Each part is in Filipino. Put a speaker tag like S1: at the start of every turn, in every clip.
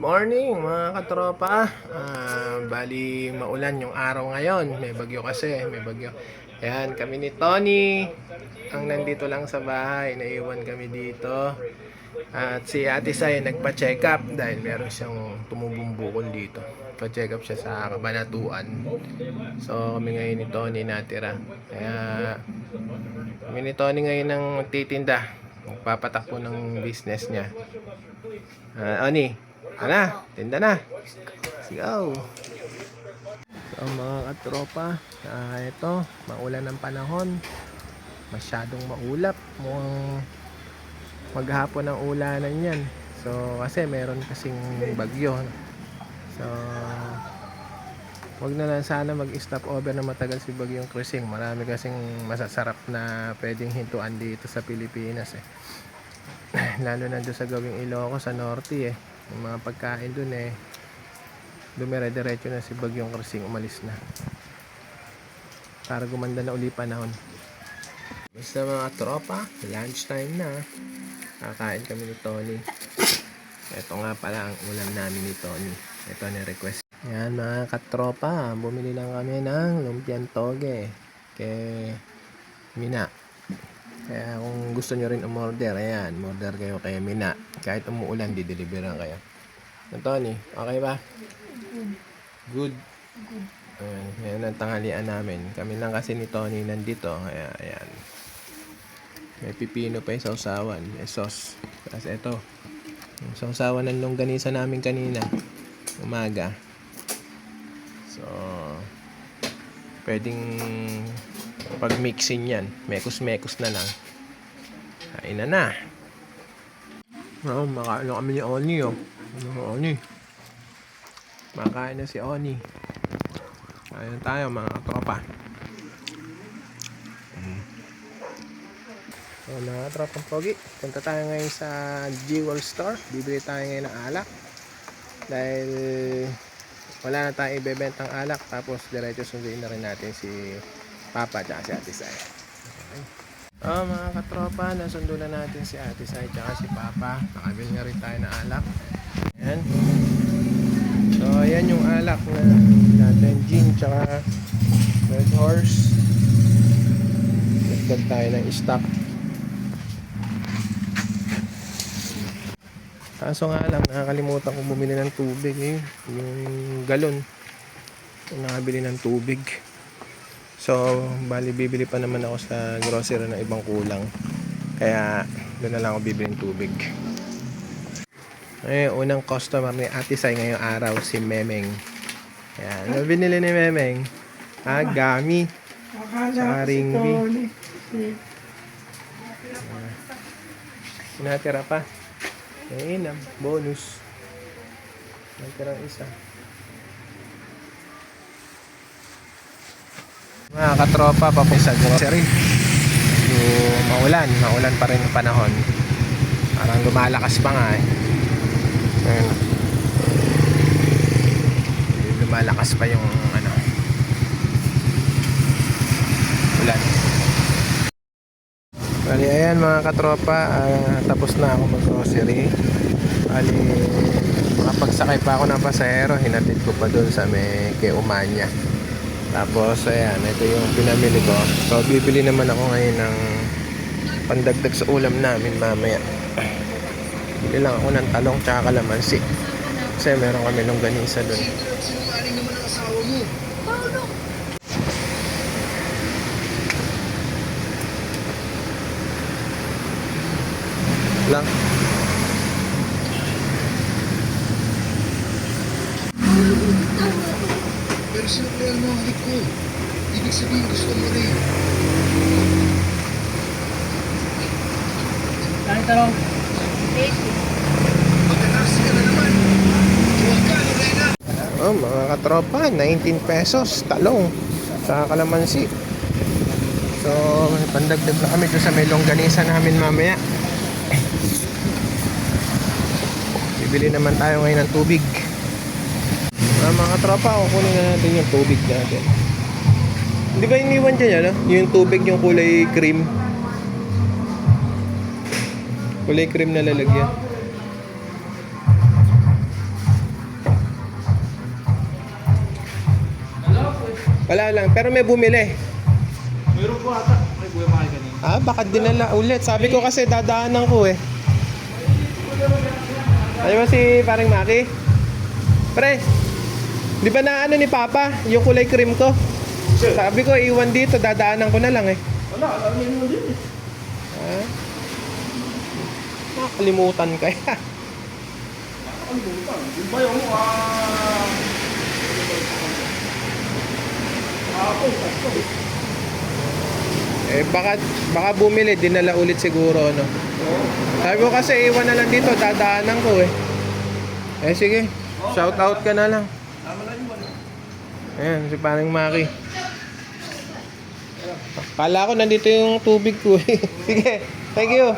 S1: Morning mga katropa. Bali maulan yung araw ngayon. May bagyo kasi, may bagyo. Ayan, kami ni Tony ang nandito lang sa bahay. Naiwan kami dito. At si Ate Sai nagpa-check up dahil meron siyang tumubong bukol dito. Pa-check up siya sa Kabanatuan. So kami ngayon ni Tony natira. Kaya kami ni Tony ngayon ang magtitinda. Magpapatakbo ng business niya. Ani, tinda na. Let's go. So mga katropa, ito, maulan ng panahon. Masyadong maulap. Mukhang maghapon ang ulanan yan. So kasi meron kasing bagyo. So wag na lang sana mag-stop over na matagal si Bagyong Cruising. Marami kasing masasarap na pwedeng hintuan dito sa Pilipinas eh. Lalo na doon sa gawing Ilocos sa Norte eh. Yung mga pagkain doon eh dumire-diretso na si Bagyong Cruising, umalis na para gumanda na uli panahon. Basta mga tropa, lunch time na. Kakain kami ni Tony. Ito nga pala ang ulam namin ni Tony. Ito na request. Yan mga katropa, bumili lang kami ng lumpiang toge kay Mina. Kaya kung gusto nyo rin umorder, ayan, order kayo kay Mina. Kahit umuulan, dideliveran kayo. Tony, okay ba? Good. Yan ang tanghalian namin. Kami lang kasi ni Tony nandito. Kaya, ayan. May pipino pa yung sausawan. May sauce. Kasi ito. Yung sausawan ng longganisa namin kanina. Umaga. So, pwedeng pag-mixin yan. Mekos-mekos na lang. Kain na. Makain na kami ni Oni, oh. Oni. Makain na si Oni. Kain tayo, mga katropa. So, mga tropang pogi, punta tayo ngayon sa Jewel Store. Bibili tayo ngayon ng alak. Dahil wala na tayong ibebentang alak. Tapos diretso sunduin na rin natin si Papa at si Ate Sai. Okay. Mga katropa, nasundo na natin si Ate Sai at si Papa. Nakabili na rin tayo ng alak. Ayan. So ayan yung alak na natin, gin tsaka Red Horse. Nagdag tayo ng stock. Kaso nga lang, nakakalimutan kong bumili ng tubig eh. Yung galon. Nakabili ng tubig. So, bali bibili pa naman ako sa grocery ng ibang kulang. Kaya, doon na lang ako bibili ng tubig. Ay, unang customer ni Ate Sai ngayong araw, si Memeng. Ayan, ano binili ni Memeng? Gami. Sa ringbi. Natira pa. Ayun na, bonus. Natirang isa. Mga katropa, papunta sa grocery. Maulan pa rin yung panahon. Parang lumalakas pa nga eh. Ayun. Lumalakas pa yung ulan. Bali, ayan mga katropa, tapos na ako mag-grocery. Bali, makapagsakay pa ako ng pasahero, hinatid ko pa dun sa may kay Umanya. Tapos, ayan, ito yung pinamili ko. So, bibili naman ako ngayon ng pandagdag sa ulam namin mamaya. Bili lang ako ng talong tsaka kalamansi. Kasi meron kami longganisa dun. Lang.
S2: Pero simple ang mga halik ko. Ibig sabihin gusto mo rin.
S3: Dahil talong.
S2: Magkakasi ka na naman. Huwag ka, nagay na.
S1: Mga katropa, 19 pesos talong sa kalamansi. So, pandagdag na kami doon sa may longganisa namin mamaya. Bibili naman tayo ngayon ng tubig. Mga tropa, kukunin na natin yung tubig natin. Di ba iniwan dyan yan? Yung tubig, yung kulay cream. Kulay cream na lalagyan. Wala lang, pero may bumili.
S3: Meron po ata. May buhay pa kayo kanina.
S1: Ah, baka dinala ulit. Sabi ko kasi dadaanan ko eh. Ano ba si parang Maki? Pre, di ba na ano ni Papa, yung kulay cream ko? Sabi ko, iwan dito, dadaanan ko na lang eh.
S3: Wala, alam mo din eh.
S1: Ah? Nakalimutan kaya.
S3: Nakakalimutan. Yung ba yung
S1: Eh baka bumili, dinala ulit siguro no. Sabi ko kasi iwan na lang dito, dadaanan ko eh. Eh sige, shout out ka na lang.
S3: Tama na yun.
S1: Ayan, si parang Maki. Kala ko nandito yung tubig ko eh. Sige, thank you.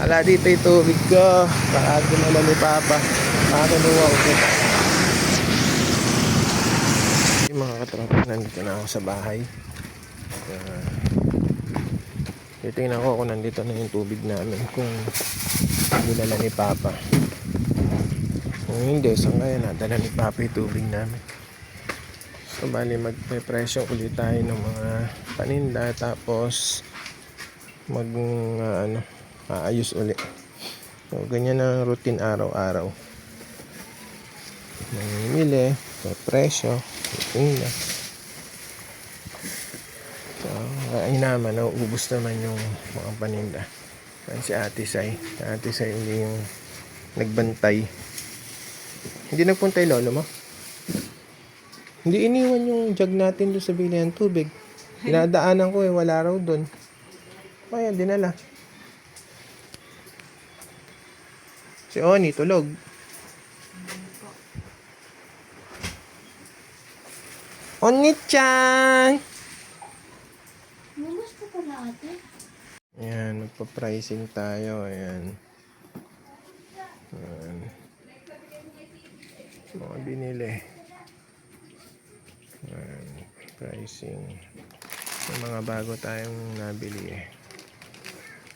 S1: Kala dito yung tubig ko. Baka dinala ni Papa. Baka kinuha ko. Yung mga katropa, nandito na ako sa bahay. Titingnan ko kung nandito na yung tubig namin. Kung dinala ni Papa. Kung hindi, saan kaya nadala ni Papa yung tubig namin. So bali magpe-presyo ulit tayo ng mga paninda tapos aayos ulit. So ganyan ang routine araw-araw. Mamimili, presyo, paninda. So ay naman, nauubos naman yung mga paninda. Yan si Ate Sai. Si Ate Sai uli yung nagbantay. Hindi nagpunta yung lolo mo? Hindi iniwan yung jug natin doon sa bilihan tubig. Dinadaanan ko eh, wala raw doon. Kaya dinala. Si Oni, tulog. Oni-chan!
S4: Gusto ko na ate.
S1: Ayan, magpa-pricing tayo. Ayan. Mga binili. Pricing. May mga bago tayong nabili eh.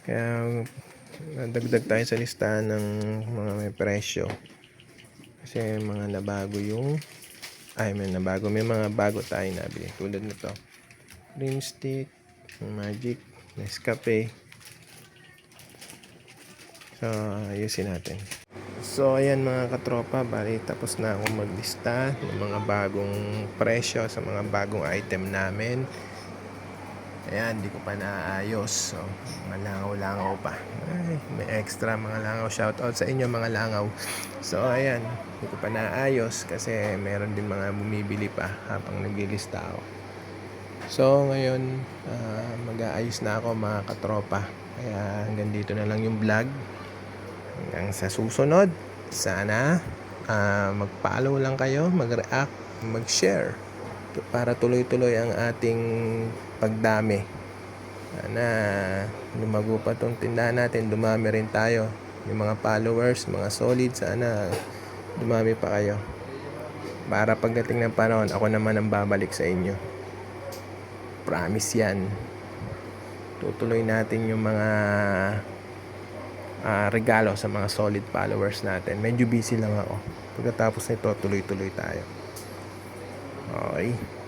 S1: Kaya nadagdag tayo sa listahan ng mga may presyo. Kasi mga nabago yung may mga bago tayong nabili. Tulad nito. Cream stick, Magic, Nescafe. So, ayusin natin. So, ayan mga katropa, bali tapos na akong maglista ng mga bagong presyo sa mga bagong item namin. Ayan, di ko pa naayos. So, mga langaw-langaw pa. Ay, may extra mga langaw. Shoutout sa inyo mga langaw. So, ayan, di ko pa naayos kasi meron din mga bumibili pa habang naglilista ako. So, ngayon, mag-aayos na ako mga katropa. Kaya hanggang dito na lang yung vlog. Hanggang sa susunod, sana mag-follow lang kayo, mag-react, mag-share para tuloy-tuloy ang ating pagdami. Sana lumago pa tong tindahan natin, dumami rin tayo. Yung mga followers, mga solid, sana dumami pa kayo. Para pagdating ng panahon, ako naman ang babalik sa inyo. Promise yan. Tutuloy natin yung mga regalo sa mga solid followers natin. Medyo busy lang ako. Pagkatapos nito, tuloy-tuloy tayo. Okay.